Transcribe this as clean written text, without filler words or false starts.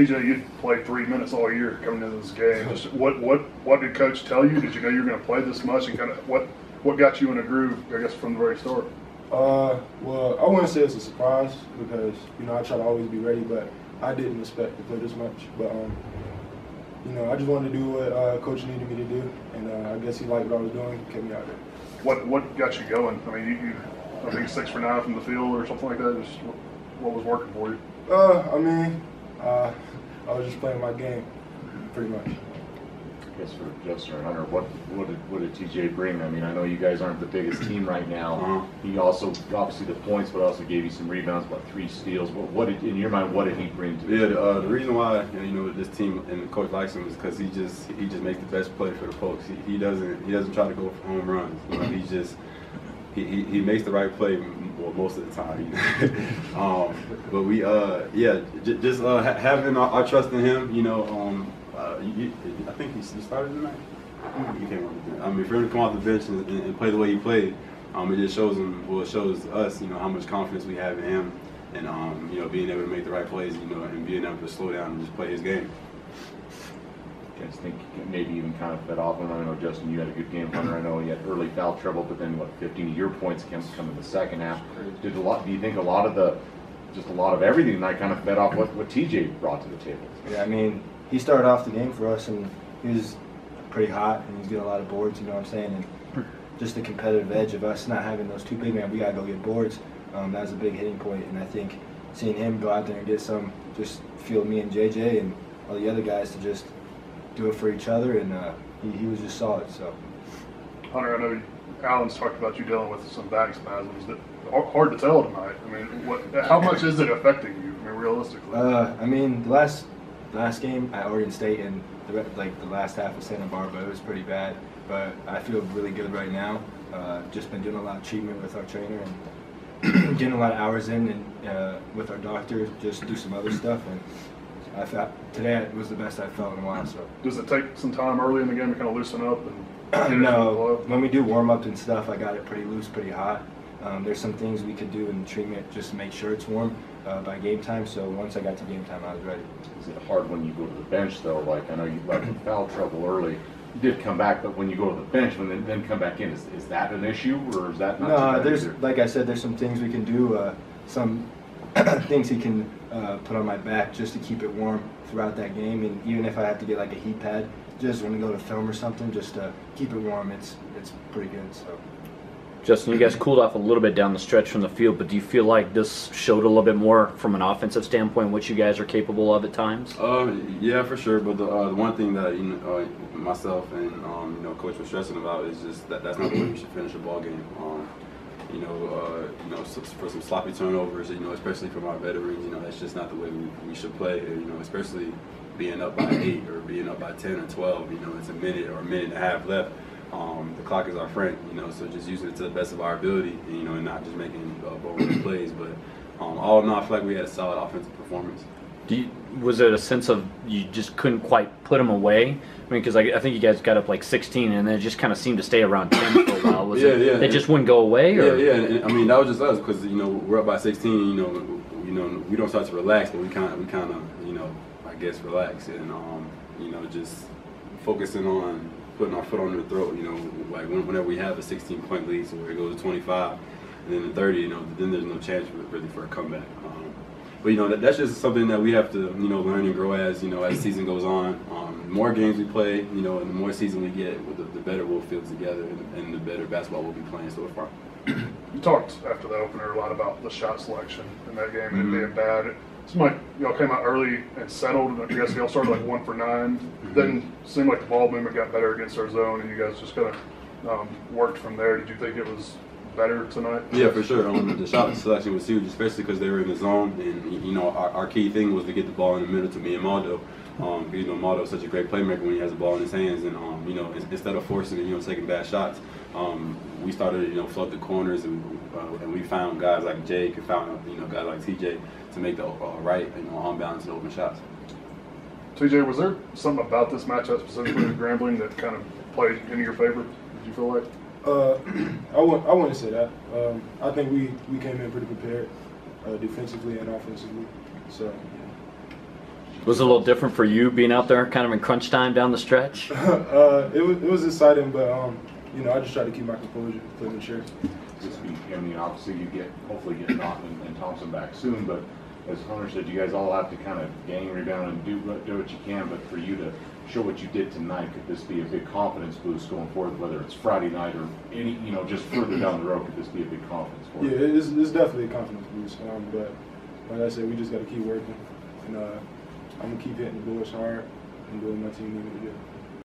TJ, you played 3 minutes all year coming into this game. Just what did Coach tell you? Did you know you were going to play this much, and kind of what got you in a groove? I guess from the very start. Well, I wouldn't say it's a surprise because I try to always be ready, but I didn't expect to play this much. But I just wanted to do what Coach needed me to do, and I guess he liked what I was doing, kept me out there. What got you going? I mean, I think 6 for 9 from the field or something like that. Just what was working for you? I was just playing my game, pretty much. I guess for Justin or Hunter, what did TJ bring? I mean, I know you guys aren't the biggest team right now. He also, obviously the points, but also gave you some rebounds, about 3 steals. What did, in your mind, what did he bring to you? Yeah, the reason why this team and the coach likes him is because he just makes the best play for the Pokes. He doesn't try to go for home runs. He makes the right play most of the time. But we having our trust in him. I think he started tonight. He came on. I mean, for him to come off the bench and play the way he played, it just shows him. Well, it shows us, how much confidence we have in him, and being able to make the right plays, and being able to slow down and just play his game. I guys think maybe even kind of fed off him. I know, Justin, you had a good game. Hunter, I know he had early foul trouble, but then 15 of your points come in the second half. Do you think a lot of everything tonight kind of fed off what TJ brought to the table? Yeah, I mean, he started off the game for us, and he was pretty hot, and he's getting a lot of boards, you know what I'm saying? And just the competitive edge of us not having those 2 big men, we got to go get boards. That was a big hitting point, and I think seeing him go out there and get some, just feel me and JJ and all the other guys to just do it for each other, and he was just solid. So, Hunter, I know Alan's talked about you dealing with some back spasms. That hard to tell tonight. I mean, how much is it affecting you? I mean, realistically. I mean, the last game at Oregon State and the last half of Santa Barbara, it was pretty bad. But I feel really good right now. Just been doing a lot of treatment with our trainer and getting a lot of hours in, and with our doctor, just do some other stuff. And I felt today was the best I've felt in a while. So. Does it take some time early in the game to kind of loosen up and? No, when we do warm up and stuff, I got it pretty loose, pretty hot. There's some things we could do in treatment just to make sure it's warm by game time. So once I got to game time, I was ready. Is it hard when you go to the bench though? Like, I know you got in foul trouble early. You did come back, but when you go to the bench, then come back in, is that an issue, or is that not? No, there's like I said, there's some things we can do. Some things he can put on my back just to keep it warm throughout that game, and even if I have to get like a heat pad, just when we go to film or something, just to keep it warm, it's pretty good. So. Justin, you guys cooled off a little bit down the stretch from the field, but do you feel like this showed a little bit more from an offensive standpoint what you guys are capable of at times? Yeah, for sure. But the one thing that myself and Coach was stressing about is just that's not the way we should finish a ball game. For some sloppy turnovers, especially from our veterans, that's just not the way we should play. Especially being up by 8 or being up by 10 or 12. It's a minute or a minute and a half left. The clock is our friend, so just using it to the best of our ability, and not just making bold plays. But all in all, I feel like we had a solid offensive performance. Was it a sense of you just couldn't quite put them away? I mean, because I think you guys got up like 16, and then it just kind of seemed to stay around 10 for a while. Was it? They just wouldn't go away? Or? Yeah. And, I mean, that was just us because we're up by 16. We don't start to relax, but we kind of I guess relax and just focusing on putting our foot on their throat. Like whenever we have a 16-point lead, so where it goes to 25, and then to 30, then there's no chance really for a comeback. But that's just something that we have to learn and grow as the season goes on. The more games we play, and the more season we get, the better we'll feel together, and the better basketball we'll be playing so far. You talked after the opener a lot about the shot selection in that game and being bad. It seemed like y'all came out early and settled, and I guess y'all started like 1 for 9. Then it seemed like the ball movement got better against our zone, and you guys just kind of worked from there. Did you think it was better tonight? Yeah, for sure. The shot selection was huge, especially because they were in the zone, and our key thing was to get the ball in the middle to me and Maldo. Maldo is such a great playmaker when he has the ball in his hands, and instead of forcing it, taking bad shots, we started flood the corners, and we found guys like Jake and found guys like TJ to make the right on balance and open shots. TJ, was there something about this matchup specifically with Grambling that kind of played in your favor? Did you feel like? I wouldn't say that. I think we came in pretty prepared defensively and offensively. So. Yeah. Was it a little different for you being out there kind of in crunch time down the stretch? It was exciting, but you know, I just try to keep my composure, play mature. I mean, obviously hopefully get Naughton and Thompson back soon, but as Hunter said, you guys all have to kind of gang rebound and do what you can, but for you to show what you did tonight, could this be a big confidence boost going forward, whether it's Friday night or any, you know, just further down the road, could this be a big confidence for you? Yeah, it's definitely a confidence boost, but like I said, we just got to keep working, and I'm going to keep hitting the bullets hard and doing what my team needs me to do.